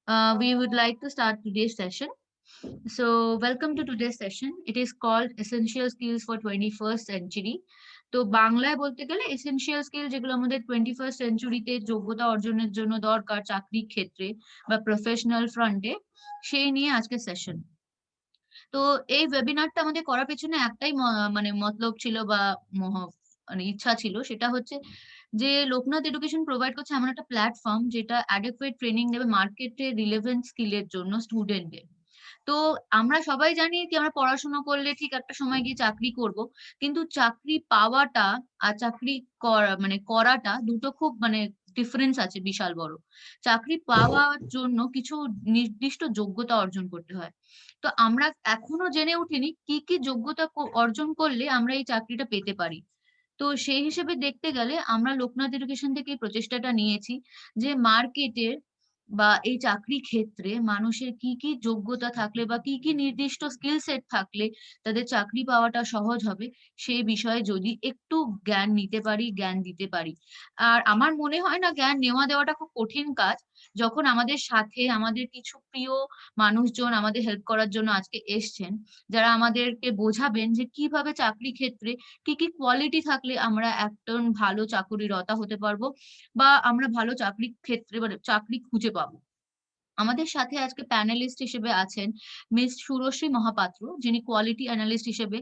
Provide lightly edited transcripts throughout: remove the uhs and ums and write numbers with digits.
We would like to start today's session. So, welcome to today's session. It is called Essential Skills for 21st Century. তো বাংলায় বলতে গেলে essential skill যেগুলো আমাদের 21st সেঞ্চুরিতে যোগ্যতা অর্জনের জন্য দরকার চাকরির ক্ষেত্রে বা প্রফেশনাল ফ্রন্টে, সেই নিয়ে আজকে সেশন। তো এই ওয়েবিনারটা আমাদের করার পেছনে একটাই মানে মতলব ছিল বা মানে ইচ্ছা ছিল, সেটা হচ্ছে যে লোকনাথ এডুকেশন প্রোভাইড করছে এমন একটা প্ল্যাটফর্ম যেটা অ্যাডেকুয়েট ট্রেনিং দেবে মার্কেটে রিলেভেন্ট স্কিলের জন্য স্টুডেন্টদের। তো আমরা সবাই জানি যে আমরা পড়াশোনা করলে ঠিক একটা সময় গিয়ে চাকরি করব, কিন্তু চাকরি পাওয়াটা আর চাকরি মানে করাটা দুটো খুব মানে ডিফারেন্স আছে বিশাল বড়। চাকরি পাওয়ার জন্য কিছু নির্দিষ্ট যোগ্যতা অর্জন করতে হয়। তো আমরা এখনো জেনে উঠিনি কি কি যোগ্যতা অর্জন করলে আমরা এই চাকরিটা পেতে পারি। তো সেই হিসেবে দেখতে গেলে আমরা লোকনাথ এডুকেশন থেকে এই প্রচেষ্টাটা নিয়েছি যে মার্কেটের বা এই চাকরি ক্ষেত্রে মানুষের কি কি যোগ্যতা থাকলে বা কি কি নির্দিষ্ট স্কিল সেট থাকলে তাদের চাকরি পাওয়াটা সহজ হবে, সেই বিষয়ে যদি একটু জ্ঞান নিতে পারি, জ্ঞান দিতে পারি। আর আমার মনে হয় না জ্ঞান নেওয়া দেওয়াটা খুব কঠিন কাজ, যখন আমাদের সাথে আমাদের কিছু প্রিয় মানুষজন আমাদের হেল্প করার জন্য আজকে এসছেন, যারা আমাদেরকে বোঝাবেন যে কিভাবে চাকরি ক্ষেত্রে কি কি কোয়ালিটি থাকলে আমরা একজন ভালো চাকুরিরতা হতে পারবো বা আমরা ভালো চাকরি ক্ষেত্রে মানে চাকরি খুঁজে পাবো। আমাদের সাথে আজকে প্যানেলিস্ট হিসেবে আছেন মিস সুরশ্রী মহাপাত্র, যিনি কোয়ালিটি অ্যানালিস্ট হিসেবে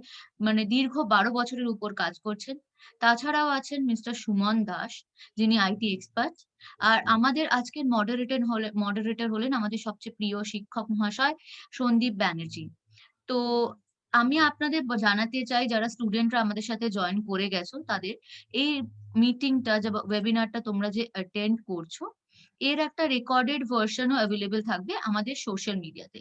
মানে দীর্ঘ 12 বছরের উপর কাজ করছেন। তাছাড়াও আছেন মিস্টার সুমন দাস, যিনি আইটি এক্সপার্ট। আর আমাদের আজকের মডারেটর হলেন আমাদের সবচেয়ে প্রিয় শিক্ষক মহাশয় সন্দীপ ব্যানার্জি। তো আমি আপনাদের জানাতে চাই, যারা স্টুডেন্টরা আমাদের সাথে জয়েন করে গেছো তাদের, এই মিটিংটা যে ওয়েবিনারটা তোমরা যে অ্যাটেন্ড করছো, এর একটা রেকর্ডেড ভার্সনও অ্যাভেলেবল থাকবে আমাদের সোশ্যাল মিডিয়াতে।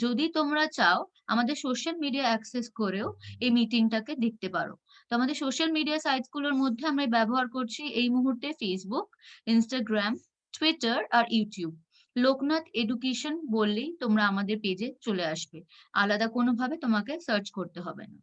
যদি তোমরা চাও আমাদের সোশ্যাল মিডিয়া অ্যাক্সেস করেও এই মিটিংটাকে দেখতে পারো। তো আমাদের সোশ্যাল মিডিয়া সাইটস গুলোর মধ্যে আমরা ব্যবহার করছি এই মুহূর্তে ফেসবুক, ইনস্টাগ্রাম, টুইটার আর ইউটিউব। লোকনাথ এডুকেশন বললেই তোমরা আমাদের পেজে চলে আসবে, আলাদা কোনোভাবে তোমাকে সার্চ করতে হবে না।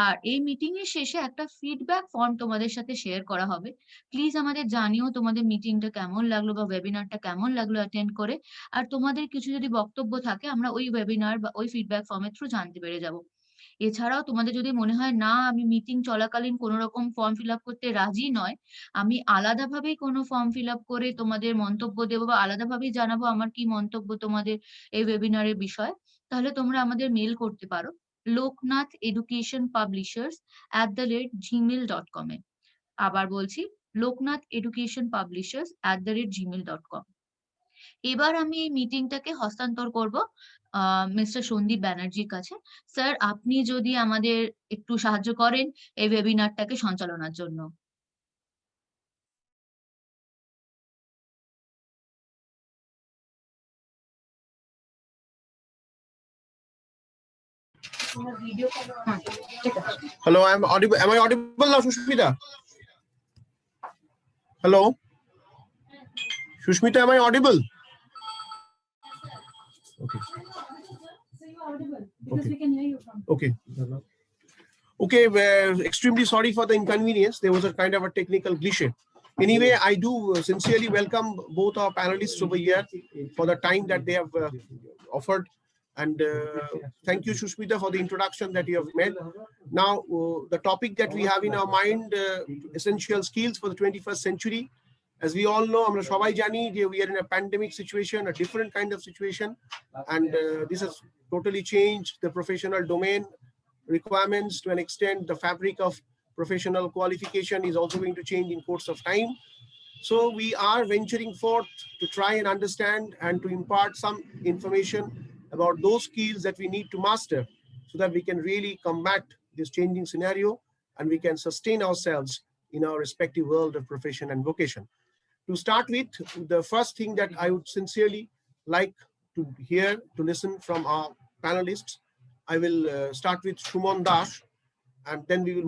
আর এই মিটিং এর শেষে একটা ফিডব্যাক ফর্ম তোমাদের সাথে শেয়ার করা হবে। প্লিজ আমাদের জানিও তোমাদের মিটিংটা কেমন লাগলো বা ওয়েবিনারটা কেমন লাগলো অ্যাটেন্ড করে। আর তোমাদের কিছু যদি বক্তব্য থাকে আমরা ওই ওয়েবিনার বা ওই ফিডব্যাক ফর্মের থ্রু জানতে পেরে যাব। এছাড়াও তোমাদের যদি মনে হয় না আমি মিটিং চলাকালীন কোনো রকম ফর্ম ফিল আপ করতে রাজি নয়, আমি আলাদাভাবেই কোনো ফর্ম ফিল আপ করে তোমাদের মন্তব্য দেবো বা আলাদাভাবেই জানাবো আমার কি মন্তব্য তোমাদের এই ওয়েবিনারের বিষয়, তাহলে তোমরা আমাদের মেল করতে পারো loknatheducationpublishers@gmail.com এ। আবার বলছি, loknatheducationpublishers@gmail.com। এবার আমি এই মিটিংটাকে হস্তান্তর করব মিস্টার সন্দীপ ব্যানার্জির কাছে। স্যার, আপনি যদি আমাদের একটু সাহায্য করেন এই ওয়েবিনারটাকে সঞ্চালনার জন্য। Hello, I'm audible. Am I audible now, Sushmita? Hello, Sushmita, am I audible? Okay. Because we can hear you from. Okay. Okay, extremely sorry for the inconvenience. There was a kind of a technical glitch. Anyway, I do sincerely welcome both our panelists over here for the time that they have offered. And thank you, Sushmita, for the introduction that you have made. Now, the topic that we have in our mind, essential skills for the 21st century. As we all know, we are in a pandemic situation, a different kind of situation. And this has totally changed the professional domain requirements to an extent. The fabric of professional qualification is also going to change in course of time. So we are venturing forth to try and understand and to impart some information about those skills that we need to master so that we can really combat this changing scenario and we can sustain ourselves in our respective world of profession and vocation. To start with, the first thing that I would sincerely like to hear, to listen from our panelists, I will start with Shumon Das, and then we will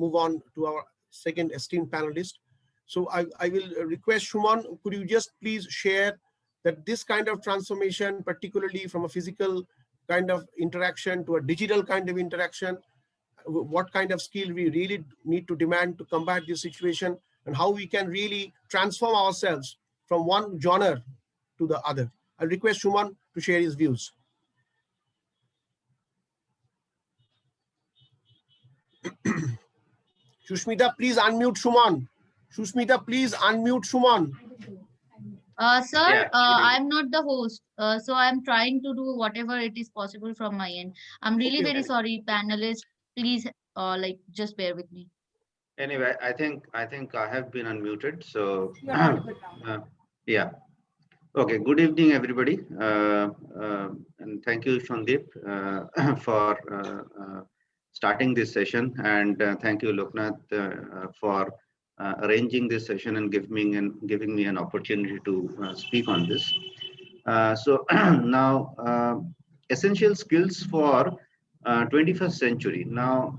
move on to our second esteemed panelist. So I will request Shumon, could you just please share that this kind of transformation, particularly from a physical kind of interaction to a digital kind of interaction, what kind of skill we really need to demand to combat this situation and how we can really transform ourselves from one genre to the other. I'll request Shuman to share his views. Shushmita, please unmute Shuman. Shushmita, please unmute Shuman. Sir, Yeah. I'm not the host, so I'm trying to do whatever it is possible from my end. I'm really Okay. very sorry, panelists. Please, like, just bear with me. Anyway, I think I have been unmuted. So yeah. Okay. Good evening, everybody, and thank you, Shondeep, for starting this session, and thank you, Loknath, for arranging this session and giving me an opportunity to speak on this. So now, essential skills for 21st century. Now,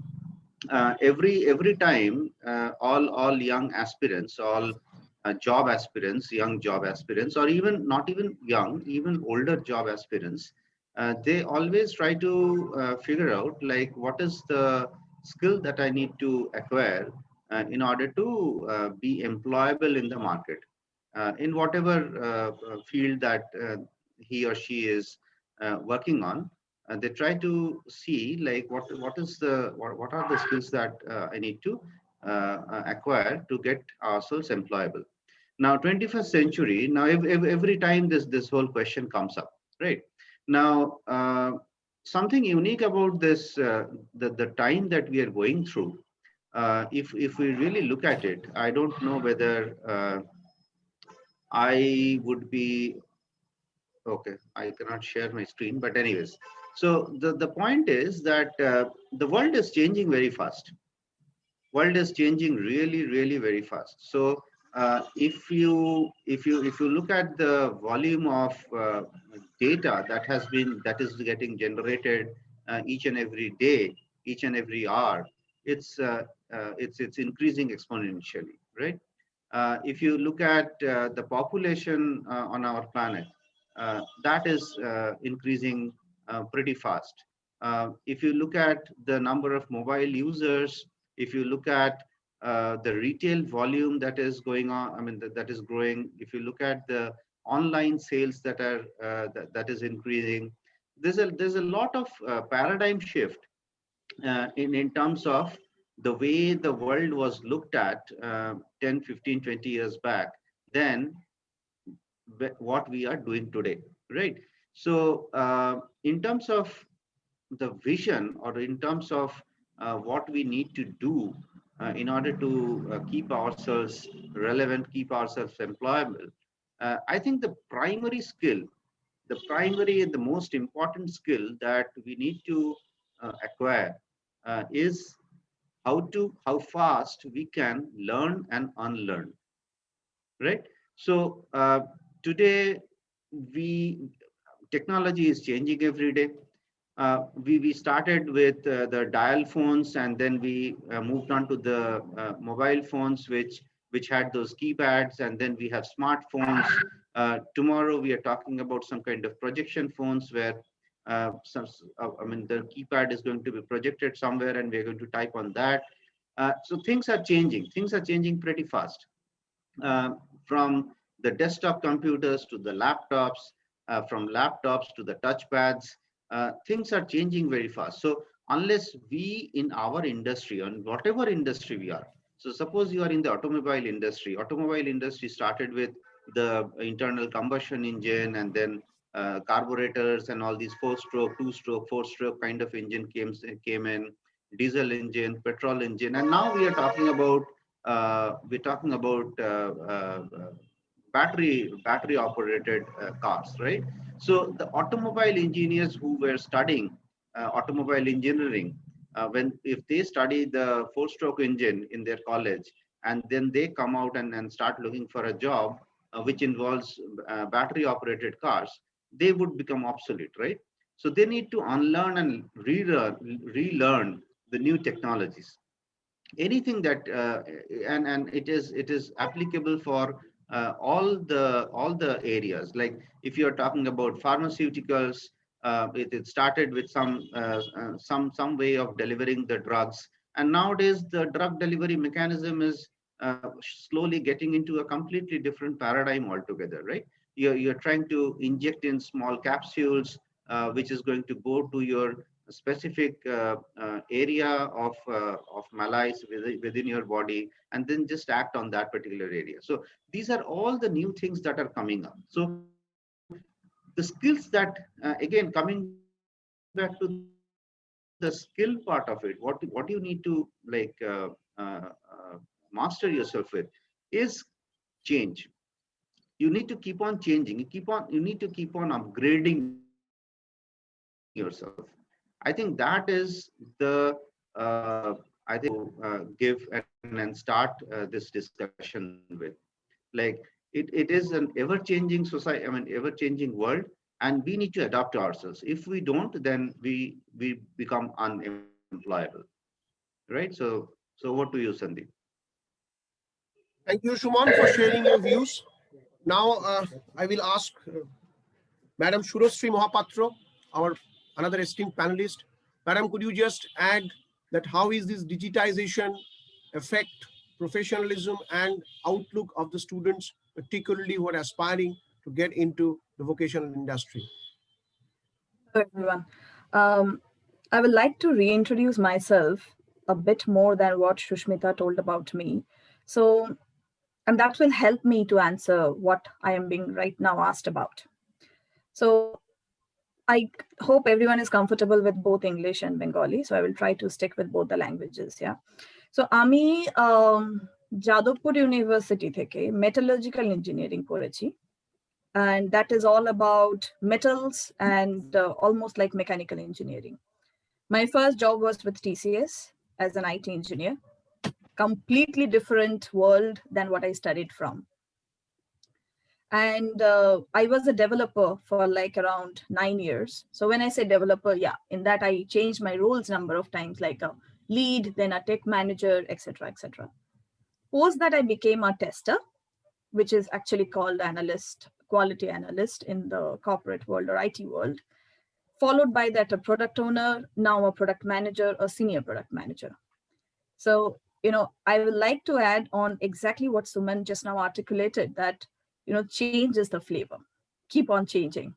every time, all young aspirants, all job aspirants, young job aspirants, or even not even young, even older job aspirants, they always try to figure out, like, what is the skill that I need to acquire in order to be employable in the market, in whatever field that he or she is working on. They try to see, like, what are the skills that I need to acquire to get ourselves employable. Now, 21st century. Now, every time this whole question comes up, right? Now, something unique about this, the time that we are going through. If we really look at it, I don't know whether I would be okay. I cannot share my screen, but anyways. So the point is that the world is changing very fast. World is changing really very fast. So if you look at the volume of data that is getting generated each and every day, each and every hour, it's increasing exponentially, right? If you look at the population on our planet, that is increasing pretty fast. If you look at the number of mobile users, if you look at the retail volume that is going on, I mean, that is growing. If you look at the online sales that are that is increasing, there's a lot of paradigm shift in terms of the way the world was looked at 10, 15, 20 years back, then what we are doing today, right? So in terms of the vision, or in terms of what we need to do in order to keep ourselves relevant, keep ourselves employable, I think the primary skill, the primary and the most important skill that we need to acquire is how fast we can learn and unlearn, right? So today, we technology is changing every day. We started with the dial phones, and then we moved on to the mobile phones, which had those keypads, and then we have smartphones. Tomorrow we are talking about some kind of projection phones where I mean, the keypad is going to be projected somewhere, and we're going to type on that. So things are changing. Things are changing pretty fast. From the desktop computers to the laptops, from laptops to the touchpads, things are changing very fast. So unless we in our industry, on whatever industry we are, so suppose you are in the automobile industry started with the internal combustion engine, and then carburetors and all these 4-stroke, 2-stroke, 4-stroke kind of engine came in, diesel engine, petrol engine, and now we are talking about battery operated cars, right? So the automobile engineers who were studying automobile engineering, if they study the 4-stroke engine in their college, and then they come out and start looking for a job which involves battery operated cars, they would become obsolete, right? So they need to unlearn and relearn the new technologies, anything that and it is applicable for all the areas. Like if you're talking about pharmaceuticals, it started with some way of delivering the drugs, and nowadays the drug delivery mechanism is slowly getting into a completely different paradigm altogether, right? you're trying to inject in small capsules, which is going to go to your specific area of malaise within your body, and then just act on that particular area. So these are all the new things that are coming up. So the skills that, again, coming back to the skill part of it, what you need to like master yourself with is change. You need to keep on changing. You need to keep on upgrading yourself. I think that is the I think give and start this discussion with. Like, it is an ever-changing society, I mean, ever-changing world, and we need to adapt ourselves. If we don't, then we become unemployable, right? So what do you, Sandeep? Thank you, Shuman, for sharing your views. Now, I will ask Madam Shurosri Mohapatra, our another esteemed panelist. Madam, could you just add that how is this digitization affect professionalism and outlook of the students, particularly who are aspiring to get into the vocational industry? Hello, everyone. I would like to reintroduce myself a bit more than what Shushmita told about me. So, and that will help me to answer what I am being right now asked about. So, I hope everyone is comfortable with both English and Bengali. So I will try to stick with both the languages. Yeah. So, Ami Jadavpur University theke metallurgical engineering porechi. And that is all about metals and almost like mechanical engineering. My first job was with TCS as an IT engineer, completely different world than what I studied from. And I was a developer for like around 9 years. So when I say developer, yeah, in that I changed my roles number of times, like a lead, then a tech manager, etc., etc. Post that I became a tester, which is actually called analyst, quality analyst in the corporate world or IT world, followed by that a product owner, now a product manager, a senior product manager. So, I would like to add on exactly what Suman just now articulated, that, change is the flavor. Keep on changing.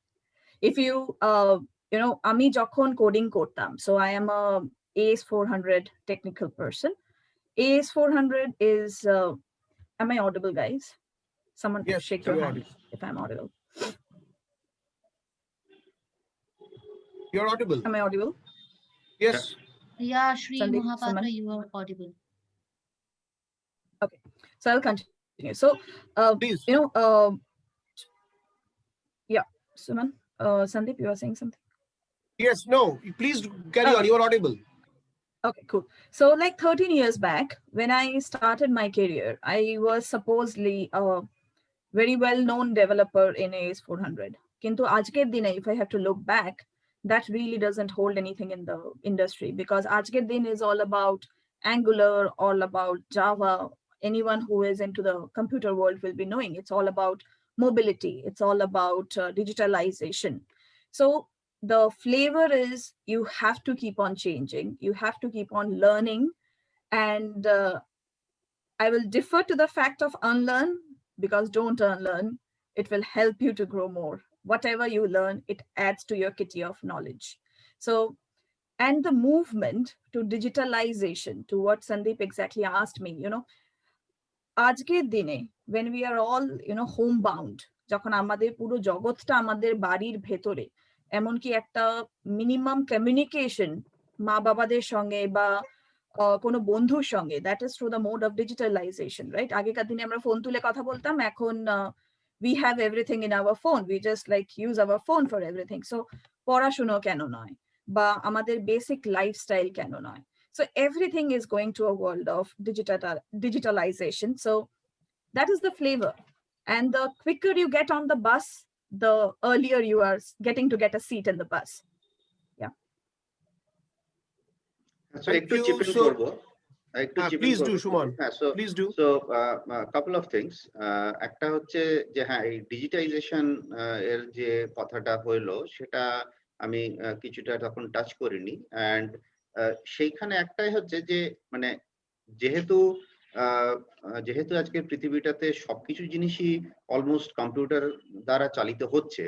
If you, ami jokhon coding kortam, so I am a AS400 technical person. AS400 is, am I audible, guys? Someone Yes, shake you're your hand audible. if I'm audible. You're audible. Am I audible? Yes. Yeah, Shri Sandeep, Mohapatra, Suman? you are audible. Okay, so I'll continue. So, Please. Yeah, Suman, Sandeep, you are saying something? Yes, no, please carry on. You're audible. Okay, cool. So like 13 years back, when I started my career, I was supposedly a very well-known developer in AS400. Kintu ajker dine, if I have to look back, that really doesn't hold anything in the industry, because ajker din is all about Angular, all about Java. Anyone who is into the computer world will be knowing it's all about mobility. It's all about digitalization. So the flavor is you have to keep on changing. You have to keep on learning. And I will defer to the fact of unlearn, because don't unlearn. It will help you to grow more. Whatever you learn, it adds to your kitty of knowledge. So, and the movement to digitalization, to what Sandeep exactly asked me, আজকের দিনে when we are all homebound, যখন আমাদের পুরো জগৎটা আমাদের বাড়ির ভেতরে, এমনকি একটা মিনিমাম কমিউনিকেশন মা বাবাদের সঙ্গে বা কোনো বন্ধুর সঙ্গে, that is through the mode of digitalization, right? আগেকার দিনে আমরা ফোন তুলে কথা বলতাম, এখন we have everything in our phone, we just like use our phone for everything. So পড়াশোনা কেন নয়, বা আমাদের বেসিক লাইফস্টাইল কেন নয়? So everything is going to a world of digitalization. So that is the flavor. And the quicker you get on the bus, the earlier you are getting to get a seat in the bus. Yeah. So একটু chip in করবো। Please do, Shuman. Please do. So a couple of things. একটা হচ্ছে যে হ্যাঁ, এই digitisation এর যে কথাটা হইলো, সেটা আমি কিছুটা তখন টাচ করিনি। অ্যান্ড সেইখানে একটাই হচ্ছে যে মানে যেহেতু যেহেতু আজকে পৃথিবীটাতে সবকিছু জিনিসই অলমোস্ট কম্পিউটার দ্বারা চালিত হচ্ছে,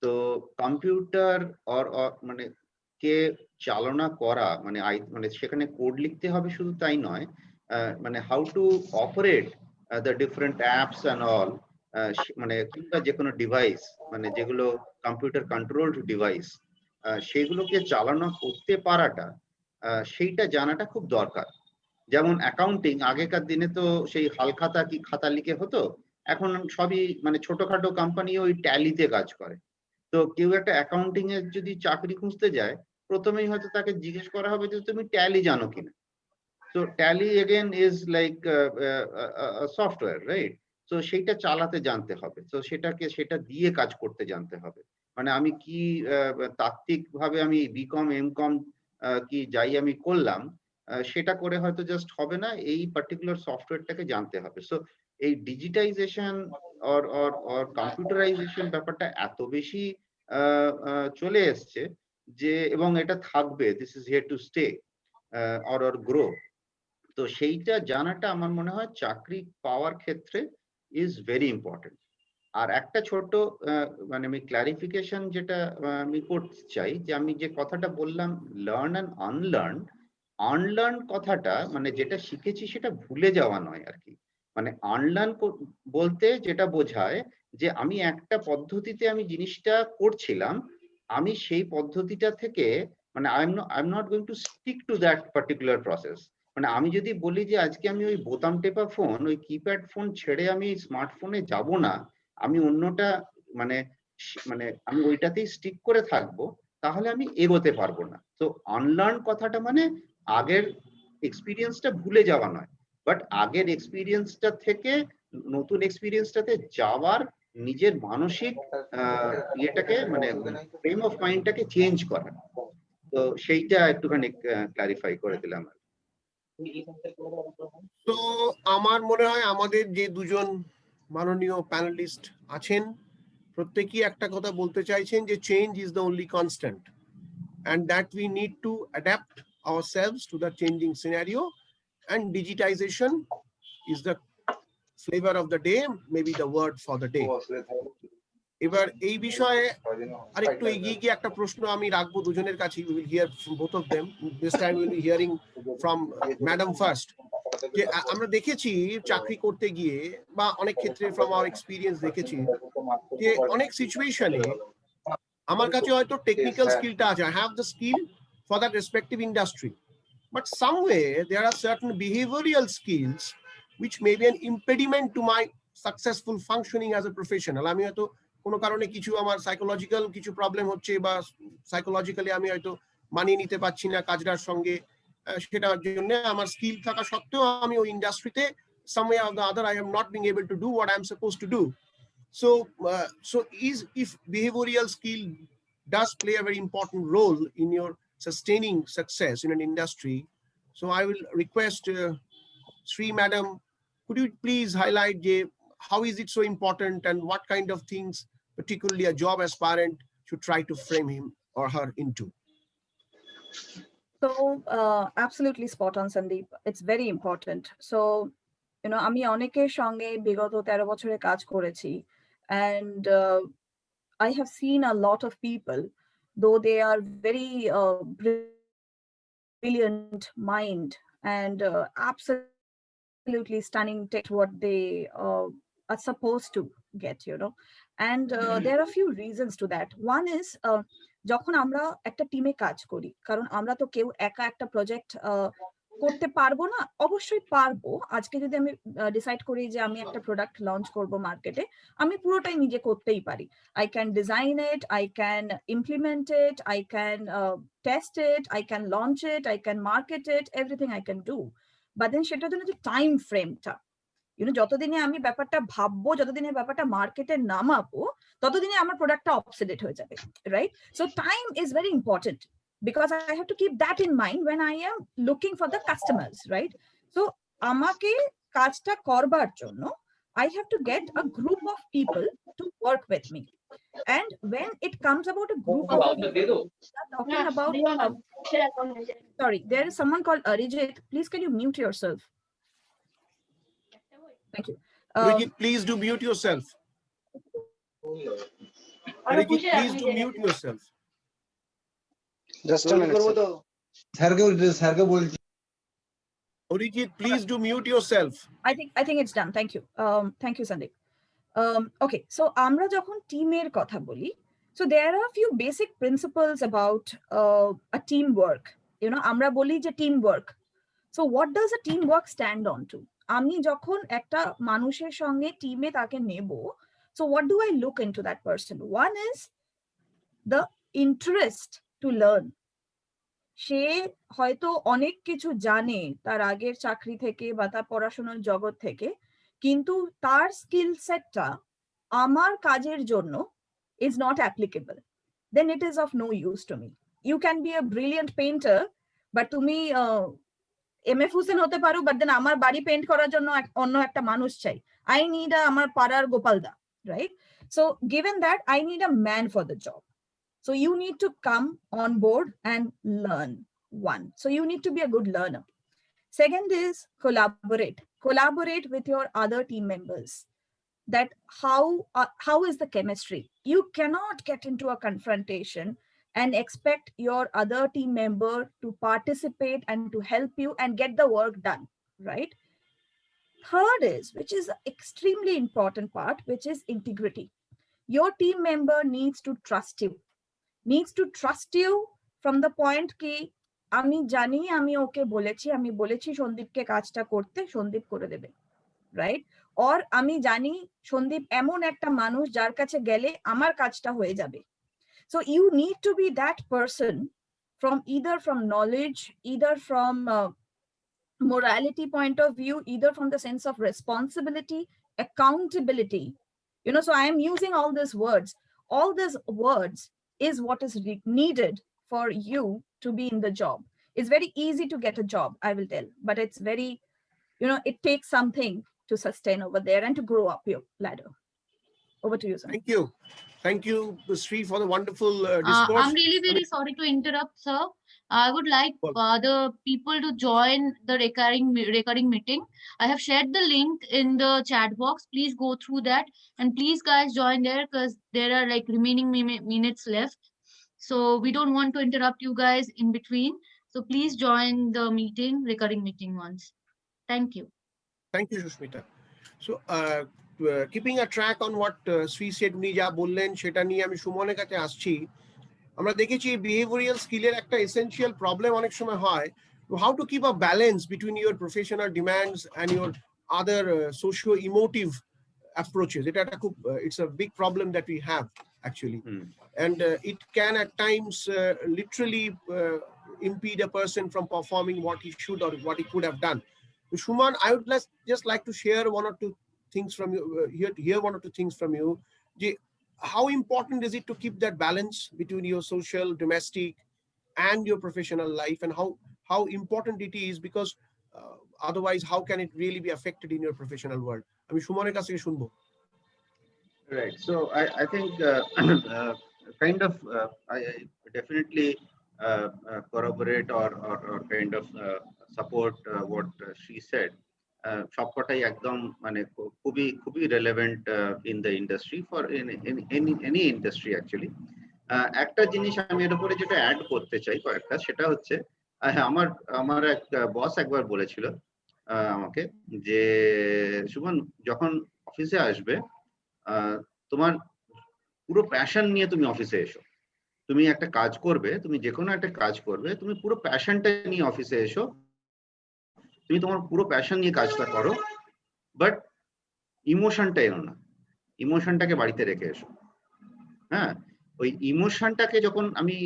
তো কম্পিউটার মানে কে চালনা করা মানে মানে সেখানে কোড লিখতে হবে শুধু তাই নয়, মানে how to operate the different apps and all, মানে কিংবা যে কোনো ডিভাইস মানে যেগুলো কম্পিউটার কন্ট্রোলড ডিভাইস, সেগুলোকে চালনা করতে পারাটা, সেইটা জানাটা খুব দরকার। যেমন অ্যাকাউন্টিং, আগেকার দিনে তো সেই হালখাতা কি খাতা লিখে হতো, এখন সবই মানে ছোটখাটো কোম্পানি ওই ট্যালিতে কাজ করে। তো কেউ একটা অ্যাকাউন্টিং এর যদি চাকরি খুঁজতে যায়, প্রথমেই হয়তো তাকে জিজ্ঞেস করা হবে যে তুমি ট্যালি জানো কিনা। তো tally again is like software, right? তো সেইটা চালাতে জানতে হবে, তো সেটা দিয়ে কাজ করতে জানতে হবে। মানে আমি কি তাত্ত্বিক ভাবে আমি বিকম এমকম কি যাই আমি করলাম, সেটা করে হয়তো জাস্ট হবে না, এই পার্টিকুলার সফটওয়্যারটাকে জানতে হবে। সো এই ডিজিটাইজেশন অর কম্পিউটারাইজেশন ব্যাপারটা এত বেশি চলে এসছে যে, এবং এটা থাকবে, this is here to stay or grow. তো সেইটা জানাটা আমার মনে হয় চাকরি পাওয়ার ক্ষেত্রে ইজ ভেরি ইম্পর্টেন্ট। আর একটা ছোট মানে আমি ক্লারিফিকেশন যেটা আমি করতে চাই, যে আমি যে কথাটা বললাম লার্ন অ্যান্ড আনলার্ন, আনলার্ন কথাটা মানে যেটা শিখেছি সেটা ভুলে যাওয়া নয় আর কি। মানে আনলার্ন বলতে যেটা বোঝায় যে আমি একটা পদ্ধতিতে আমি জিনিসটা করছিলাম, আমি সেই পদ্ধতিটা থেকে মানে I am not going to stick to that particular process. মানে আমি যদি বলি যে আজকে আমি ওই বোতাম টেপা ফোন, ওই কিপ্যাড ফোন ছেড়ে আমি স্মার্টফোনে যাব না, আমি অন্যটা মানে মানে আমি ওইটাতেই স্টিক করে থাকবো, তাহলে আমি এগোতে পারবো না। তো আনলার্ন কথাটা মানে আগের এক্সপিরিয়েন্সটা ভুলে যাওয়া নয়, বাট আগের এক্সপিরিয়েন্সটা থেকে নতুন এক্সপিরিয়েন্সটাতে যাওয়ার নিজের মানসিক ইয়েটাকে মানে ফ্রেম অফ মাইন্ডটাকে চেঞ্জ করা। তো সেইটা একটুখানি ক্লারিফাই করে দিলাম। তো আমার মনে হয় আমাদের যে দুজন মাননীয় প্যানেলিস্ট আছেন প্রত্যেকেই একটা কথা বলতে চাইছেন যে change is the only constant and that we need to adapt ourselves to the changing scenario, and digitization is the flavor of the day, maybe the word for the day. এবার এই বিষয়ে আরেকটু এগিয়ে গিয়ে একটা প্রশ্ন আমি রাখবো দুজনের কাছে, we will hear from both of them. This time we will be hearing from madam first. যে আমরা দেখেছি চাকরি করতে গিয়ে বা অনেক ক্ষেত্রে from our experience দেখেছি যে অনেক সিচুয়েশনে আমার কাছে হয়তো টেকনিক্যাল স্কিলটা আছে, I have the skill for that respective industry, but somewhere there are certain behavioral skills which may be an impediment to my successful functioning as a professional. আমি হয়তো কোনো কারণে কিছু আমার সাইকোলজিক্যাল কিছু প্রবলেম হচ্ছে বা সাইকোলজিক্যালি আমি হয়তো মানিয়ে নিতে পারছি না কাজটার সঙ্গে, সেটার জন্য আমার স্কিল থাকা সত্ত্বেও আমি ওই ইন্ডাস্ট্রিতে somewhere or the other I am not being able to do what I am supposed to do. So if behavioral skill does play a very important role in your sustaining success in an industry, so I will request Sri madam, could you please highlight how is it so important and what kind of things particularly a job aspirant should try to frame him or her into? So absolutely spot on, Sandeep. It's very important. So আমি অনেকের সঙ্গে বিগত 13 বছরে কাজ করেছি, and I have seen a lot of people, though they are very brilliant mind and absolutely stunning tech, what they are supposed to get, and there are a few reasons to that. One is যখন আমরা একটা টিমে কাজ করি, কারণ আমরা তো কেউ একা একটা প্রজেক্ট করতে পারবো না, অবশ্যই পারবো। আজকে যদি আমি ডিসাইড করি যে আমি একটা প্রোডাক্ট লঞ্চ করব মার্কেটে, আমি পুরোটাই নিজে করতেই পারি। I can design it, I can implement it, I can test it, I can launch it, I can market it, everything I can do. But then সেটার জন্য যে টাইম ফ্রেমটা, যতদিনে আমি ব্যাপারটা ভাববো, যতদিনে ব্যাপারটা মার্কেটে নামাবো, ততদিনে আমার প্রোডাক্টটা অবসলিট হয়ে যাবে, right? So time is very important, because I have to keep that in mind when I am looking for the customers, right? So আমাকে কাজটা করবার জন্য I have to get a group of people to work with me. And when it comes about a group of people, talking about sorry, there is someone called Arijit. Please can you mute yourself? Thank you. Abhijit, please do mute yourself. Abhijit, please do mute yourself. Just a minute, sir. স্যারকে বলছি Abhijit, please do mute yourself. I think it's done. Thank you. Thank you, Sandeep. Okay, so আমরা যখন টিমের কথা বলি, so there are a few basic principles about a teamwork. You know, আমরা বলি যে teamwork. So what does a teamwork stand on to? আমি যখন একটা মানুষের সঙ্গে টিমে তাকে নেব, so what do I look into that person? One is the interest to learn. সে হয়তো অনেক কিছু জানে তার আগের চাকরি থেকে বা তার পড়াশোনার জগৎ থেকে, কিন্তু তার স্কিল সেটটা আমার কাজের জন্য is not applicable. Then it is of no use to me. You can be a brilliant painter, but তুমি MF Hussain হতে পারো, but then আমার বাড়ি পেইন্ট করার জন্য অন্য একটা মানুষ চাই. I need আমার পাড়ার গোপালদা, right? So given that, I need a man for the job. So you need to come on board and learn. One, so you need to be a good learner. Second is collaborate with your other team members. That how is the chemistry? You cannot get into a confrontation and expect your other team member to participate and to help you and get the work done, right? Third is, which is an extremely important part, which is integrity. Your team member needs to trust you from the point ki আমি জানি আমি ওকে বলেছি সন্দীপকে কাজটা করতে, সন্দীপ করে দেবে, right? Or আমি জানি সন্দীপ এমন একটা মানুষ যার কাছে গেলে আমার কাজটা হয়ে যাবে। So you need to be that person from either from knowledge, either from morality point of view, either from the sense of responsibility, accountability. You know, so I am using all these words. All these words is what is needed for you to be in the job. It's very easy to get a job, I will tell, but it's very, you know, it takes something to sustain over there and to grow up your ladder. Over to you, sir. Thank you, Sri, for the wonderful discourse. I'm really very sorry to interrupt, sir. I would like the people to join the recurring meeting. I have shared the link in the chat box. Please go through that, and please guys join there because there are like remaining minutes left. So we don't want to interrupt you guys in between. So please join the recurring meeting once. Thank you. Thank you, Sushmita. So keeping a track on what Sri said, উনি যা বললেন সেটা নিয়ে আমি সুমনের কাছে আসছি। আমরা দেখেছি বিহেভিয়ারাল স্কিলের একটা এসেনশিয়াল প্রবলেম অনেক সময় হয়, how to keep a balance between your professional demands and your other socio-emotive approaches. It's a big problem that we have actually. And it can at times literally impede a person from performing what he should or what he could have done. So Shuman, I would just like to share one or two things from you, hear one or two things from you. How important is it to keep that balance between your social, domestic, and your professional life, and how important it is, because otherwise, how can it really be affected in your professional world? I mean, Shumaner kache shunbo. Right. So I think kind of I definitely corroborate or kind of support what she said. সবকটাই একদম মানে খুবই relevant in the industry for in any industry actually. একটা জিনিস আমি এর উপরে যেটা অ্যাড করতে চাই কয়েকটা, সেটা হচ্ছে আমার এক বস একবার বলেছিল আমাকে যে সুমন, যখন অফিসে আসবে তোমার পুরো প্যাশন নিয়ে তুমি অফিসে এসো। তুমি একটা কাজ করবে, তুমি যে কোনো একটা কাজ করবে, তুমি পুরো প্যাশনটা নিয়ে অফিসে এসো, তুমি তোমার পুরো প্যাশন নিয়ে কাজটা করো, বাট ইমোশনটা এনো না, ইমোশনটাকে বাড়িতে রেখে এসো। হ্যাঁ, ওই ইমোশনটাকে যখন আমি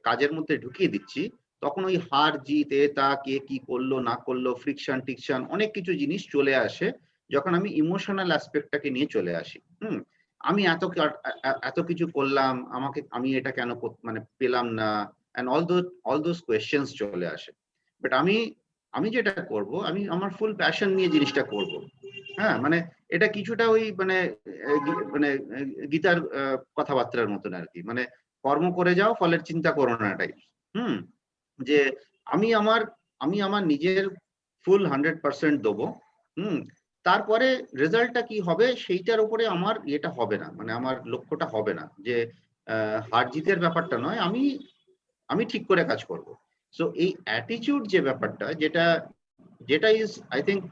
কাজের মধ্যে ঢুকিয়ে দিচ্ছি, তখন ওই হার জিত তা কে কি করলো না করলো, ফ্রিকশন টিকশন অনেক কিছু জিনিস চলে আসে যখন আমি ইমোশনাল অ্যাসপেক্টটাকে নিয়ে চলে আসি। আমি এত কিছু করলাম, আমি এটা কেন মানে পেলাম না, and all those questions চলে আসে। বাট আমি যেটা করব, আমি আমার ফুল প্যাশন নিয়ে জিনিসটা করব। হ্যাঁ, মানে এটা কিছুটা ওই মানে গীতার কথাবার্তার মতন আর কি, মানে কর্ম করে যাও ফলের চিন্তা করো না টাইপ। যে আমি আমার নিজের ফুল 100% দেবো। তারপরে রেজাল্টটা কি হবে সেইটার উপরে আমার এটা হবে না, মানে আমার লক্ষ্যটা হবে না যে হার জিতের ব্যাপারটা নয়, আমি ঠিক করে কাজ করব। সো এই অ্যাটিটিউড যে ব্যাপারটা, যেটা is I think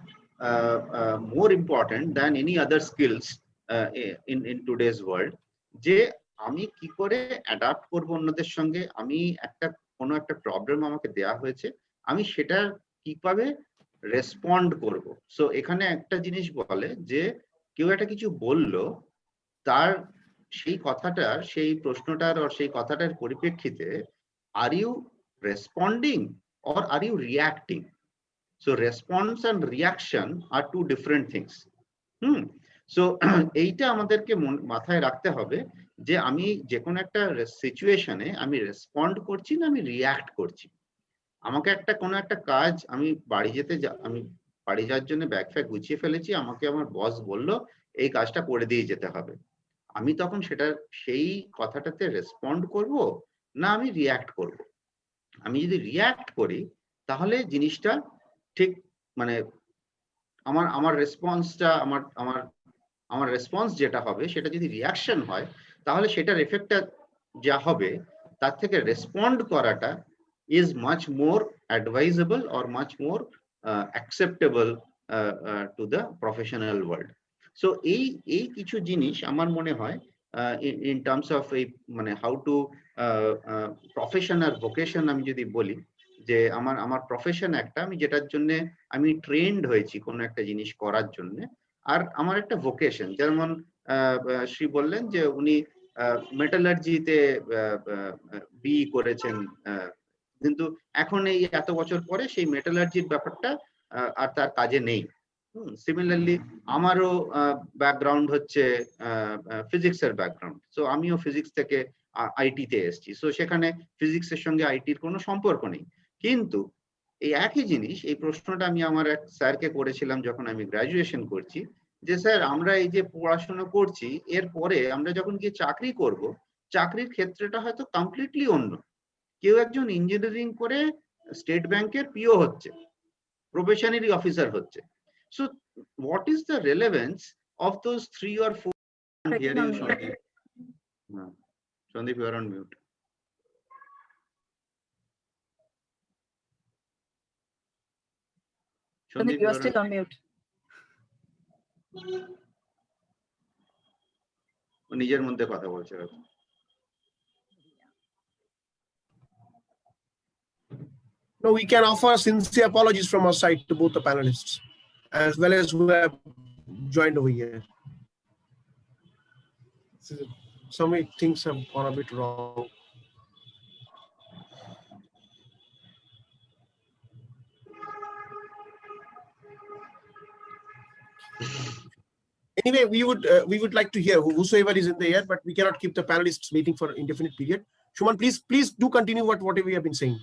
more important than any other skills in today's world, যে আমি কি করে অ্যাডাপ্ট করব অন্যদের সঙ্গে, আমি কোনো একটা প্রবলেম আমাকে দেয়া হয়েছে, আমি সেটা কিভাবে রেসপন্ড করব। সো এখানে একটা জিনিস বলে যে কেউ একটা কিছু বললো, তার সেই কথাটার, সেই প্রশ্নটার আর সেই কথাটার পরিপ্রেক্ষিতে are you responding or are you reacting? So response and reaction are two different things. So এইটা আমাদেরকে মাথায় রাখতে হবে যে আমি যে কোনো একটা সিচুয়েশনে আমি রেসপন্ড করছি না আমি রিয়াক্ট করছি। আমাকে কোনো একটা কাজ, আমি বাড়ি যাওয়ার জন্য ব্যাগ ফ্যাগ গুছিয়ে ফেলেছি, আমাকে আমার বস বলল এই কাজটা করে দিয়ে যেতে হবে, আমি তখন সেই কথাটাতে রেসপন্ড করব না আমি রিয়াক্ট করব। আমি যদি রিয়াক্ট করি তাহলে জিনিসটা ঠিক, মানে আমার রেসপন্সটা, আমার রেসপন্স যেটা হবে সেটা যদি রিয়াকশন হয়, তাহলে সেটার এফেক্টটা যা হবে তার থেকে রেসপন্ড করাটা is much more advisable or much more acceptable to the professional world. So এই কিছু জিনিস আমার মনে হয় in terms of মানে how to profession R vocation, আমি যদি বলি যে আমার প্রফেশন একটা, আমি যেটার জন্য আমি ট্রেন্ড হয়েছি কোনো একটা জিনিস করার জন্য, আর আমার একটা ভোকেশন, যেমন শ্রী বললেন যে উনি মেটালার্জিতে বি করেছেন, কিন্তু এখন এই এত বছর পরে সেই মেটালার্জির ব্যাপারটা আর তার কাজে নেই। সিমিলারলি আমারও ব্যাকগ্রাউন্ড হচ্ছে ফিজিক্সের ব্যাকগ্রাউন্ড, সো আমিও ফিজিক্স থেকে আইটিতে এসেছি, সো সেখানে ফিজিক্সের সঙ্গে আইটির কোনো সম্পর্ক নেই। কিন্তু এই একই জিনিস, এই প্রশ্নটা আমি আমার এক স্যারকে করেছিলাম যখন আমি গ্রাজুয়েশন করছি, যে স্যার আমরা এই যে পড়াশোনা করছি এরপরে আমরা যখন গিয়ে চাকরি করব, চাকরির ক্ষেত্রটা হয়তো কমপ্লিটলি অন্য। কেউ একজন ইঞ্জিনিয়ারিং করে স্টেট ব্যাংকের পিও হচ্ছে, প্রবেশনারি অফিসার হচ্ছে। So what is the relevance of those 3 or 4? Sandeep, you are on mute. Sandeep, you are still on mute. নিজের মধ্যে কথা বলছে। No, we can offer sincere apologies from our side to both the panelists, as well as who have joined over here. So many things have gone a bit wrong. Anyway, we would like to hear whosoever is in the air, but we cannot keep the panelists waiting for indefinite period. Shuman, please do continue whatever we have been saying.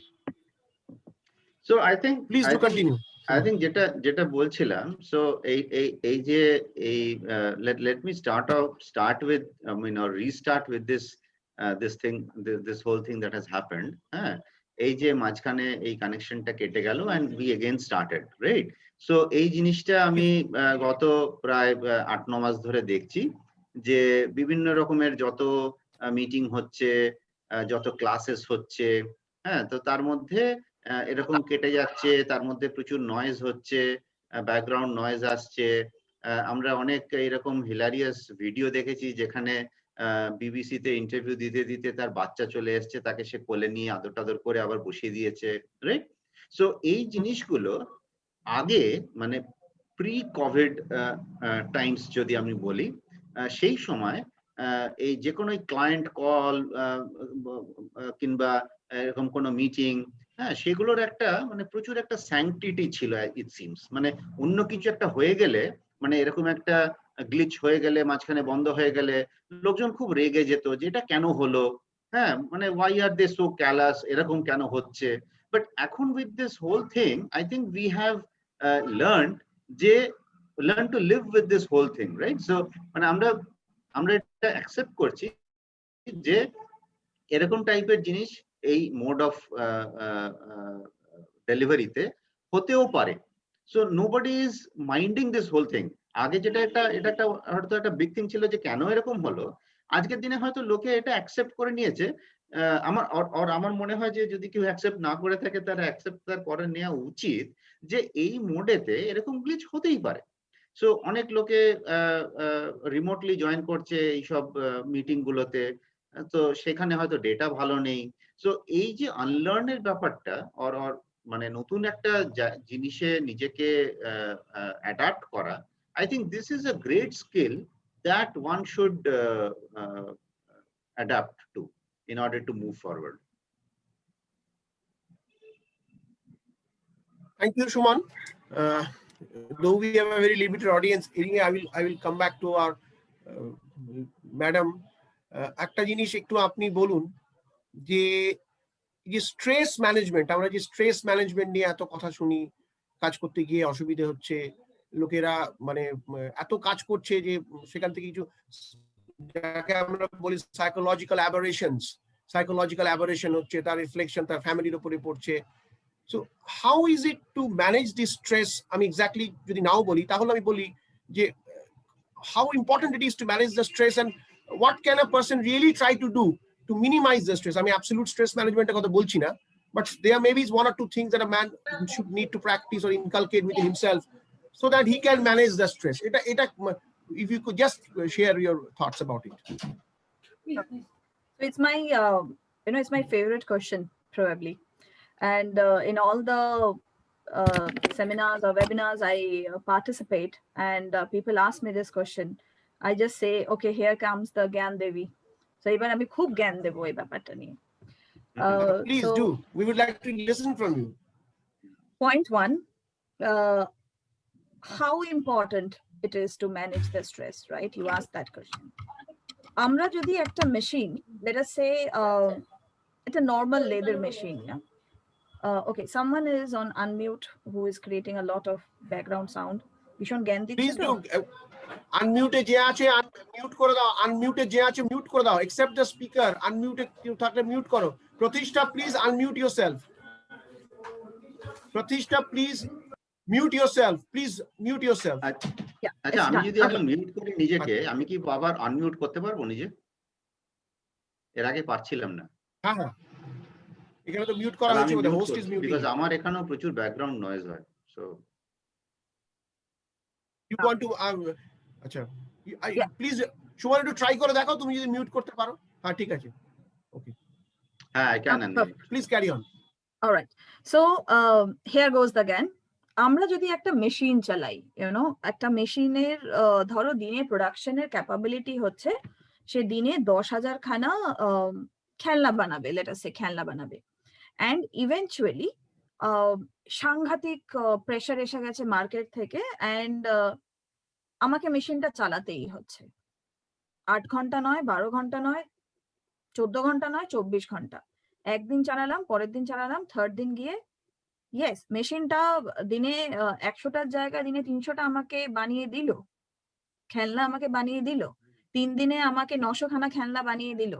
So I think please do continue. I think যেটা বলছিলাম, so এই যে let me start with, I mean, or restart with this whole thing that has happened. এই যে মাঝখানে এই কানেকশনটা কেটে গেল and we again started, right? So এই জিনিসটা আমি গত প্রায় 8-9 মাস ধরে দেখছি যে বিভিন্ন রকমের যত মিটিং হচ্ছে, যত ক্লাসেস হচ্ছে, তো তার মধ্যে এরকম কেটে যাচ্ছে, তার মধ্যে প্রচুর নয়েজ হচ্ছে, ব্যাকগ্রাউন্ড নয়েজ আসছে। আমরা অনেক এরকম হিলারিয়াস ভিডিও দেখেছি যেখানে বিবিসিতে ইন্টারভিউ দিতে তার বাচ্চা চলে এসছে, তাকে সে কোলে নিয়ে আদর টাদর করে আবার বসিয়ে দিয়েছে, রাইট? সো এই জিনিসগুলো আগে, মানে প্রি কোভিড টাইমস যদি আমি বলি, সেই সময় এই যে কোনো ক্লায়েন্ট কল কিংবা এরকম কোনো মিটিং, সেগুলোর একটা মানে প্রচুর একটা স্যাংটিটি ছিল ইট সিমস। মানে অন্য কিছু একটা হয়ে গেলে, মানে এরকম একটা গ্লিচ হয়ে গেলে, মাঝখানে বন্ধ হয়ে গেলে লোকজন খুব রেগে যেত যে এটা কেন হলো, মানে why are they so callous, এরকম কেন হচ্ছে। বাট এখন with this whole thing I think we have learn to live with this whole thing, right? So মানে আমরা এটা অ্যাকসেপ্ট করছি যে এরকম টাইপের জিনিস এই মোড অফ ডেলিভারিতে হতেও পারে। So nobody is minding this whole thing. আগে যেটা এটা একটা হয়তো একটা বিগ থিং ছিল যে কেন এরকম হলো, আজকের দিনে হয়তো লোকে এটা অ্যাকসেপ্ট করে নিয়েছে। আমার মনে হয় যে যদি কেউ অ্যাকসেপ্ট না করে থাকে তার অ্যাকসেপ্ট তার করে নেওয়া উচিত যে এই মোডেতে এরকম গ্লিচ হতেই পারে। সো অনেক লোকে রিমোটলি জয়েন করছে এইসব মিটিং গুলোতে, তো সেখানে হয়তো ডেটা ভালো নেই। সো এই যে আনলার্নের ব্যাপারটা মানে নতুন একটা জিনিসে নিজেকে অ্যাডাপ্ট করা, I think this is a great skill that one should adapt to in order to move forward. Thank you, Shuman. Though we have a very limited audience, anyway, I will come back to our madam. একটা জিনিস একটু আপনি বলুন যে stress management, আমরা যে stress management নিয়ে এত কথা শুনি, কাজ করতে গিয়ে অসুবিধে হচ্ছে, লোকেরা মানে এত কাজ করছে যে সেখান থেকে কিছু যাকে আমরা বলি সাইকোলজিক্যাল অ্যাবারেশন হচ্ছে, তার রিফ্লেকশন তার ফ্যামিলির উপরে পড়ছে। So how is it to manage this stress? আমি এক্স্যাক্টলি যদি নাও বলি তাহলে আমি বলি যে how important it is to manage the stress and what can a person really try to do to minimize the stress. আমি absolute stress management এর কথা বলছি না, but there may be one or two things that a man should need to practice or inculcate within himself so that he can manage the stress. Eta if you could just share your thoughts about it. So it's my it's my favorite question probably, and in all the seminars or webinars I participate, and people ask me this question, I just say, okay, here comes the Gyan Devi. So even আমি খুব জ্ঞান দেব এই ব্যাপারটা নিয়ে। Please do. We would like to listen from you. Point one, how important it is to manage the stress, right? You asked that question. আমরা যদি একটা machine, let us say it's a normal leather machine, yeah? Okay, someone is on unmute who is creating a lot of background sound. ভীষণ জ্ঞান দিচ্ছে। Please do. Unmute যে আছে mute করে দাও, unmute যে আছে mute করে দাও, except the speaker. Unmute থাকলে mute করো। প্রতিষ্ঠা, please unmute yourself. প্রতিষ্ঠা, please mute yourself. Please mute yourself. আচ্ছা, আমি যদি এখন মিউট করি নিজেকে, আমি কি আবার আনমিউট করতে পারবো নিজে? এর আগে পারছিলাম না। হ্যাঁ হ্যাঁ, এখানে তো মিউট করা হয়েছে, the host is muting. Because আমার এখানেও প্রচুর ব্যাকগ্রাউন্ড নয়েজ হয়। সো you want to আচ্ছা, প্লিজ সুমন একটু ট্রাই করে দেখো তুমি যদি মিউট করতে পারো। হ্যাঁ ঠিক আছে, ওকে, হ্যাঁ I can unmute. Please carry on. All right, so here goes again. আমরা যদি একটা মেশিন চালাই, একটা মেশিনের ধরো দিনে প্রোডাকশনের ক্যাপাবিলিটি হচ্ছে সে দিনে 10,000 খানা খেলনা বানাবে, লেট আস সে খেলনা বানাবে, অ্যান্ড ইভেনচুয়ালি সাংঘাতিক প্রেশার এসে গেছে মার্কেট থেকে, অ্যান্ড আমাকে মেশিনটা চালাতেই হচ্ছে। 8 ঘন্টা নয়, 12 ঘন্টা নয়, 14 ঘন্টা নয়, 24 ঘন্টা। একদিন চালালাম, পরের দিন চালালাম, থার্ড দিন গিয়ে ইয়েস মেশিনটা দিনে 100টার জায়গায় দিনে 300টা আমাকে বানিয়ে দিল, খেলনা আমাকে বানিয়ে দিল, 3 দিনে আমাকে 900 খানা খেলনা বানিয়ে দিল,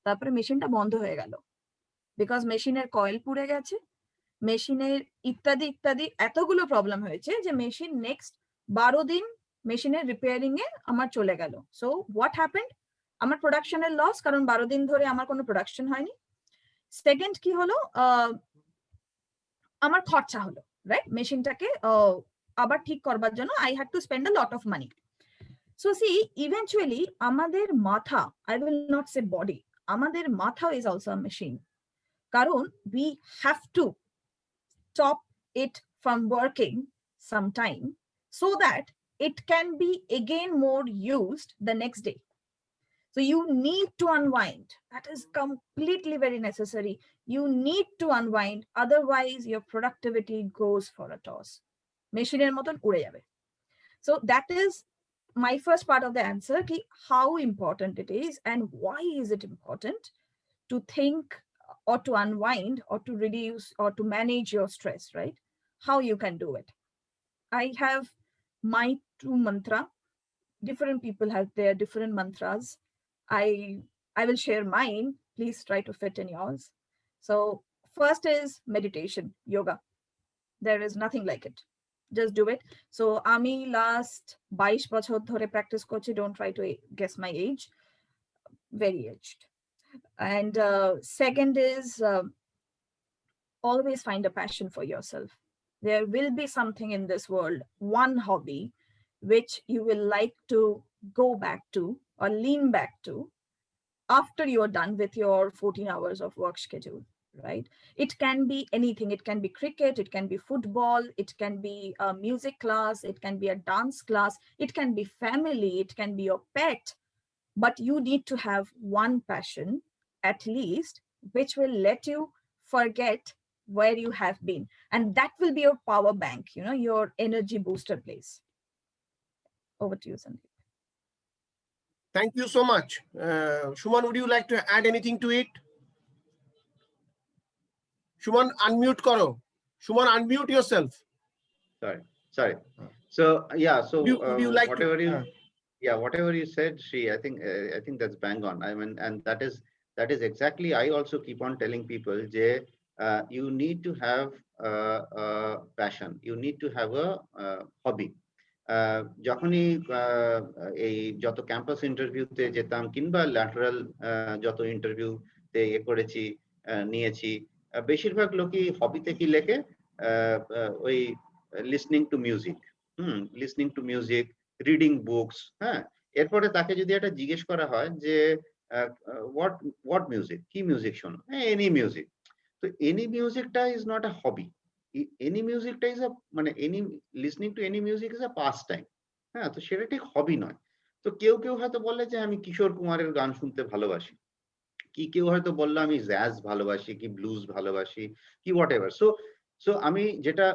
তারপরে মেশিনটা বন্ধ হয়ে গেল, বিকজ মেশিনের কয়েল পুড়ে গেছে, মেশিনের ইত্যাদি ইত্যাদি এতগুলো প্রবলেম হয়েছে যে মেশিন নেক্সট 12 দিন মেশিনের রিপেয়ারিং এ আমার চলে গেল। সো হোয়াট হ্যাপেন্ড, আমার প্রোডাকশনের লস, কারণ 12 দিন ধরে আমার কোনো প্রোডাকশন হয়নি। সেকেন্ড কি হলো, আমার খরচা হলো, রাইট? মেশিনটাকে আবার ঠিক করবার জন্য I had to spend a lot of money. So see eventually আমাদের মাথা, I will not say body, আমাদের মাথা ইজ অলসো আ মেশিন, কারণ we have to stop it from working sometime so that it can be again more used the next day. So you need to unwind. That is completely very necessary. You need to unwind, otherwise your productivity goes for a toss. Machine moton ude jabe. So that is my first part of the answer, ki how important it is and why is it important to think or to unwind or to reduce or to manage your stress, right? How you can do it. I have my 2 mantra. Different people have their different mantras. I will share mine. Please try to fit in yours. So first is meditation, yoga. There is nothing like it. just do it. So আমি last 22 বছর ধরে practice করছি. Don't try to guess my age. Very aged. And second is always find a passion for yourself. There will be something in this world, one hobby, which you will like to go back to or lean back to after you're done with your 14 hours of work schedule, right? It can be anything. It can be cricket, it can be football, it can be a music class, it can be a dance class, it can be family, it can be your pet. But you need to have one passion, at least, which will let you forget where you have been. And that will be your power bank, you know, your energy booster place. Over to you, Sandeep. Thank you so much. Shuman, would you like to add anything to it? Shuman, unmute karo. Shuman, unmute yourself. Sorry. So yeah, so Would you like whatever to, you whatever you said, Shri, I think that's bang on. I mean, and that is exactly, I also keep on telling people, you need to have a passion, you need to have a hobby. যখনই এই যত campus ইন্টারভিউতে যেতাম কিংবা lateral যত ইন্টারভিউতে করেছি নিয়েছি, বেশিরভাগ লোকই হবিতে কি লেখে, ওই listening to music, listening to music, reading books. হ্যাঁ, এরপরে তাকে যদি একটা জিজ্ঞেস করা হয় যে হোয়াট মিউজিক, কি মিউজিক শোনো, এনি মিউজিক। তো এনি মিউজিকটা is not a hobby. Any মিউজিকটা ইজ আ, মানে any listening to any music is a pass time. হ্যাঁ, তো সেটা ঠিক হবি নয়। তো কেউ হয়তো বললে যে আমি কিশোর কুমারের গান শুনতে ভালোবাসি, কি কেউ হয়তো বললো আমি জ্যাজ ভালোবাসি, কি ব্লুজ ভালোবাসি, কি হোয়াট এভার। সো আমি যেটা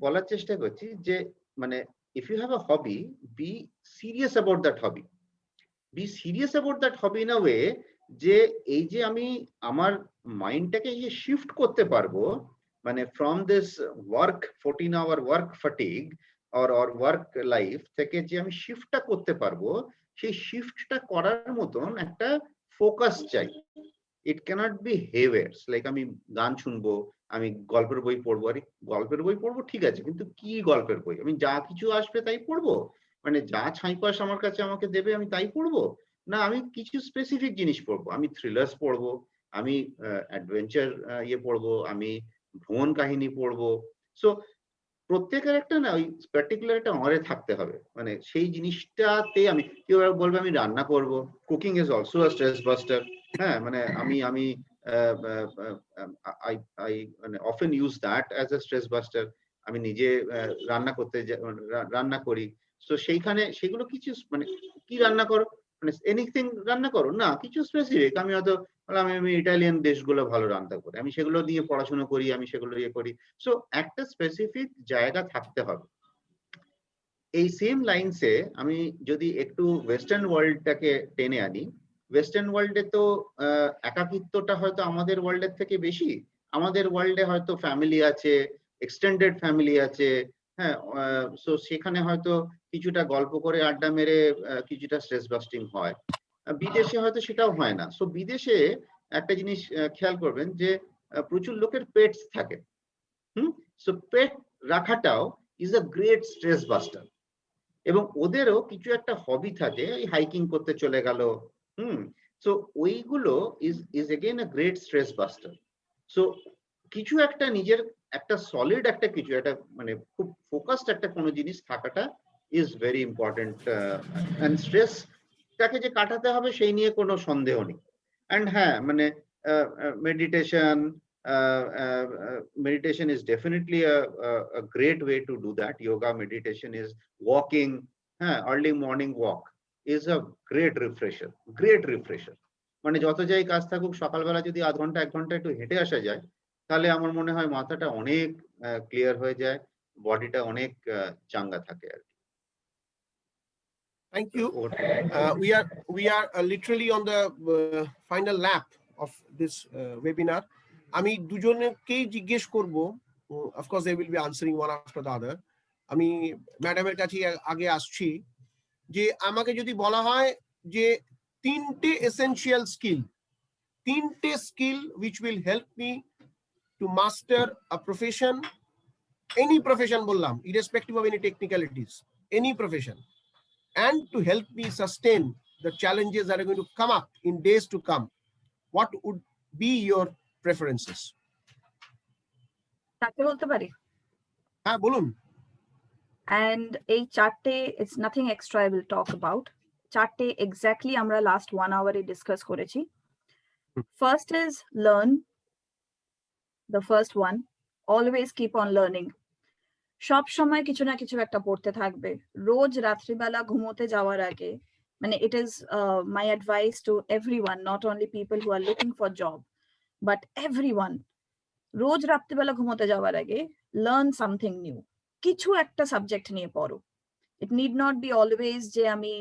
বলার চেষ্টা করছি যে, মানে if you have a hobby, be serious about that hobby, be serious about that hobby in a way যে এই যে আমি আমার মাইন্ডটাকে যে শিফট করতে পারবো, মানে from this work 14 hour work fatigue or work life থেকে যে আমি শিফটটা করতে পারবো, সেই শিফটটা করার মতন একটা ফোকাস চাই। ইট ক্যানট বি হেভিয়ার্স, লাইক আমি গান শুনবো, আমি গল্পের বই পড়বো। আরে গল্পের বই পড়বো ঠিক আছে, কিন্তু কি গল্পের বই? আমি যা কিছু আসবে তাই পড়বো, মানে যা ছাইপাশ আমার কাছে আমাকে দেবে আমি তাই পড়বো? না, আমি কিছু স্পেসিফিক জিনিস পড়বো। আমি থ্রিলার্স পড়বো, আমি অ্যাডভেঞ্চার পড়বো, আমি ভ্রমণ কাহিনী পড়বো। সো প্রত্যেকের একটা না ওই পার্টিকুলার একটা অরে থাকতে হবে, মানে সেই জিনিসটাতে আমি, কেউ বলবে আমি রান্না করব, cooking is also a stress buster. হ্যাঁ, মানে আমি মানে often use that as a stress buster. আমি নিজে রান্না করি। তো সেইখানে সেগুলো কিছু, মানে কি রান্না করো, মানে এনিথিং রান্না করো না, কিছু স্পেসিফিক। আমি হয়তো আমি ইটালিয়ান দেশগুলো ভালো রান্না করি, আমি সেগুলো নিয়ে পড়াশোনা করি, আমি সেগুলো করি। সো একটা স্পেসিফিক জায়গা থাকতে হবে। এই সেম লাইনসে আমি যদি একটু ওয়েস্টার্ন ওয়ার্ল্ডটাকে টেনে আনি, ওয়েস্টার্ন ওয়ার্ল্ডে তো একাকিত্বটা হয়তো আমাদের ওয়ার্ল্ডের থেকে বেশি। আমাদের ওয়ার্ল্ডে হয়তো ফ্যামিলি আছে, এক্সটেন্ডেড ফ্যামিলি আছে। হ্যাঁ, সো সেখানে হয়তো কিছুটা গল্প করে আড্ডা মেরে কিছুটা স্ট্রেস বাস্টিং হয়। বিদেশে হয়তো সেটাও হয় না। সো বিদেশে একটা জিনিস খেয়াল করবেন যে প্রচুর লোকের পেটস থাকে। সো পেট রাখাটাও is a great stress buster. এবং ওদেরও কিছু একটা হবি থাকে, ওই হাইকিং করতে চলে গেল। সো ওইগুলো is again a great stress buster. So কিছু একটা নিজের একটা সলিড একটা কিছু একটা, মানে খুব ফোকাসড একটা কোনো জিনিস থাকাটা ইজ ভেরি ইম্পর্টেন্ট। অ্যান্ড স্ট্রেসটাকে যে কাটাতে হবে সেই নিয়ে কোনো সন্দেহ নেই। অ্যান্ড হ্যাঁ, মানে meditation is definitely a great way to do that. Yoga, meditation is walking, early morning walk is a great refresher, মানে যত যাই কাজ থাকুক সকালবেলা যদি আধ ঘন্টা 1 ঘন্টা একটু হেঁটে আসা যায়, তাহলে আমার মনে হয় মাথাটা অনেক ক্লিয়ার হয়ে যায়, বডিটা অনেক চাঙ্গা থাকে আর কি। Thank you. We are literally on the final lap of this webinar. আমি দুজনকেই জিজ্ঞেস করব, of course they will be answering one after the other. আমি ম্যাডামের কাছে আগে আসছি যে আমাকে যদি বলা হয় যে 3টে এসেনশিয়াল স্কিল, 3টে skill which will help me to master a profession any profession bollam, irrespective of any technicalities, any profession, and to help me sustain the challenges that are going to come up in days to come, what would be your preferences? চারটে বলতে পারি? হ্যাঁ বলুন। And এই চারটে, it's nothing extra I will talk about. চারটে exactly আমরা last 1 hour এ discuss করেছি। First is learn. The first one, always keep on learning. সব সময় কিছু না কিছু একটা পড়তে থাকবে। রোজ রাত্রিবেলা ঘুমোতে যাওয়ার আগে, মানে it is my advice to everyone, not only people who are looking for job, but everyone. রোজ রাত্রিবেলা ঘুমোতে যাওয়ার আগে learn something new. কিছু একটা সাবজেক্ট নিয়ে পড়ো। It need not be always যে আমি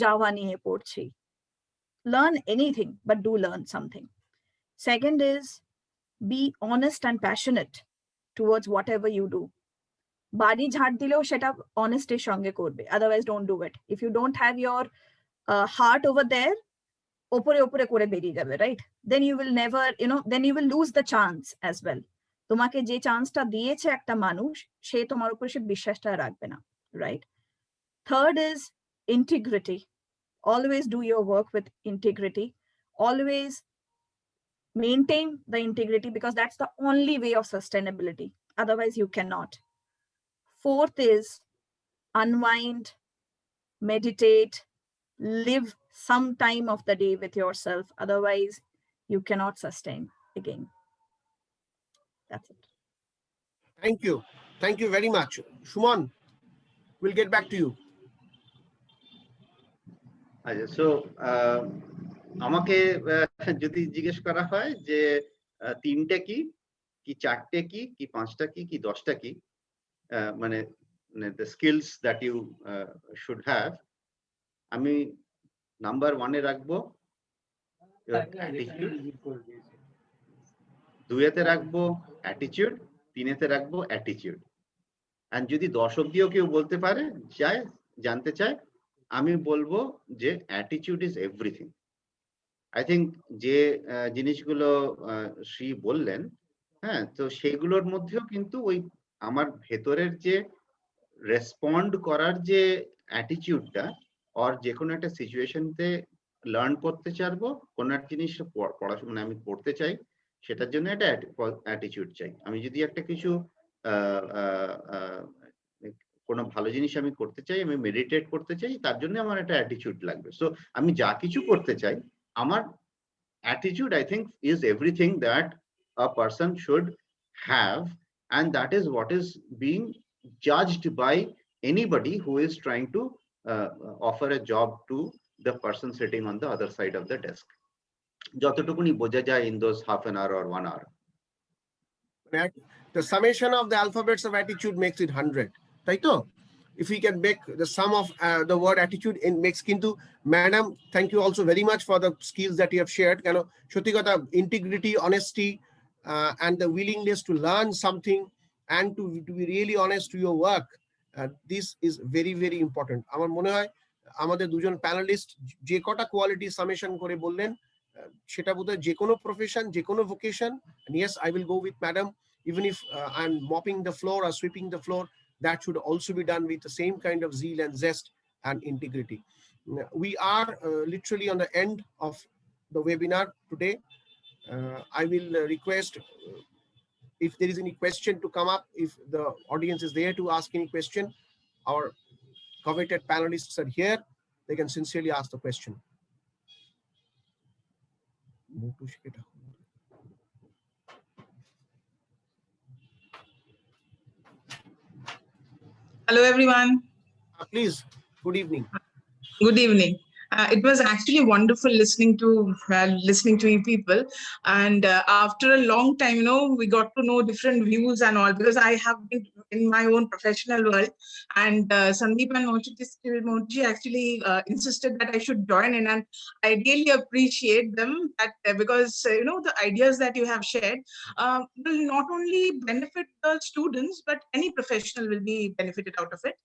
জাভা নিয়ে পড়ছি। Learn anything, but do learn something. Second is be honest and passionate towards whatever you do. বাড়ি ঝাড় দিলেও সেটা honesty সঙ্গে করবে, otherwise don't do it. If you don't have your heart over there, ওপরে ওপরে করে বেরিয়ে যাবে, right? Then you will never, then you will lose the chance as well. তোমাকে যে চান্সটা দিয়েছে একটা মানুষ, সে তোমার উপর সে বিশ্বাসটা রাখবে না, right? Third is integrity. Always do your work with integrity. Always maintain the integrity, because that's the only way of sustainability. Otherwise you cannot. Fourth is unwind, meditate, live some time of the day with yourself. Otherwise you cannot sustain again. That's it. Thank you. Thank you very much. Shuman, we'll get back to you. So আমাকে যদি জিজ্ঞেস করা হয় যে তিনটে কি চারটে কি পাঁচটা কি দশটা কি, মানে the skills that you should have, আমি নাম্বার 1 এ রাখবো attitude, 2 এতে রাখবো attitude, 3 এতে রাখবো attitude। and যদি 10 অবধিও কেউ বলতে পারে জানতে চায়, আমি বলবো যে attitude is everything. I think যে জিনিসগুলো শ্রী বললেন, হ্যাঁ, তো সেগুলোর মধ্যেও কিন্তু ওই আমার ভেতরের যে রেসপন্ড করার যে অ্যাটিটিউডটা, আর যে কোনো একটা সিচুয়েশনতে লার্ন করতে চাইবো, কোনো একটা জিনিস পড়াশোনা আমি পড়তে চাই, সেটার জন্য একটা অ্যাটিটিউড চাই। আমি যদি একটা কিছু কোনো ভালো জিনিস আমি করতে চাই, আমি মেডিটেট করতে চাই, তার জন্য আমার একটা অ্যাটিটিউড লাগবে। সো আমি যা কিছু করতে চাই, আমার attitude, I think, is everything that a person should have, and that is what is being judged by anybody who is trying to offer a job to the person sitting on the other side of the desk. যতটুকুনি বোঝা যায় in those half an hour or 1 hour. The summation of the alphabets of attitude makes it 100. তাই তো? If we can make the sum of the word attitude, it makes kintu. Madam, thank you also very much for the skills that you have shared. Kano সত্যি কথা, integrity, honesty, and the willingness to learn something, and to be really honest to your work. This is very, very important. আমার মনে হয় আমাদের দুজন panelist যে কটা quality summation করে বললেন, সেটা বোধহয় যে কোনো প্রফেশন, যে কোনো vocation, and yes, I will go with madam, even if I'm mopping the floor or sweeping the floor, that should also be done with the same kind of zeal and zest and integrity. We are literally on the end of the webinar today. I will request if there is any question to come up, if the audience is there to ask any question, our coveted panelists are here, they can sincerely ask the question. Hello, everyone. Please, good evening. Good evening. It was actually wonderful listening to you people, and after a long time, we got to know different views and all, because I have been in my own professional world, and Sandeep and Mochi actually insisted that I should join in, and I really appreciate them that because the ideas that you have shared will not only benefit the students, but any professional will be benefited out of it.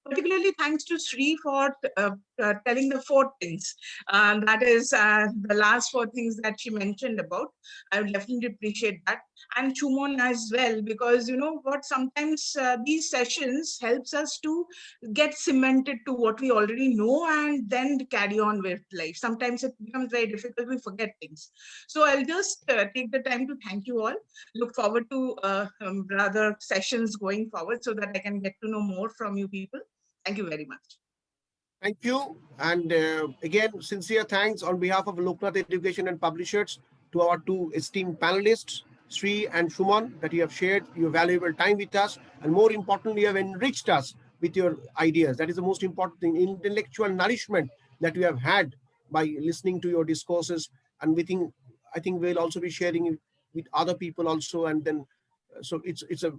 Particularly thanks to Sri for telling the 4 things. That is the last 4 things that she mentioned about. I would definitely appreciate that. And Chumon as well, because you know what, sometimes these sessions helps us to get cemented to what we already know and then carry on with life. Sometimes it becomes very difficult, we forget things. So I'll just take the time to thank you all. Look forward to rather sessions going forward so that I can get to know more from you people. Thank you very much. Thank you. And again, sincere thanks on behalf of Loknath Education and Publishers to our 2 esteemed panelists, Sri and Shuman, that you have shared your valuable time with us. And more importantly, you have enriched us with your ideas. That is the most important thing, intellectual nourishment that we have had by listening to your discourses. And I think we'll also be sharing it with other people also. And then, so it's a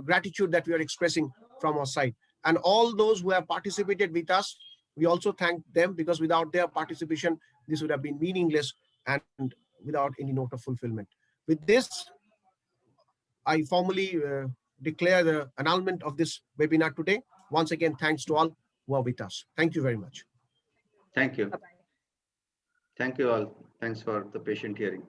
gratitude that we are expressing from our side. And all those who have participated with us, we also thank them, because without their participation, this would have been meaningless and without any note of fulfillment. With this, I formally declare the annulment of this webinar today. Once again, thanks to all who are with us. Thank you very much. Thank you. Bye-bye. Thank you all. Thanks for the patient hearing.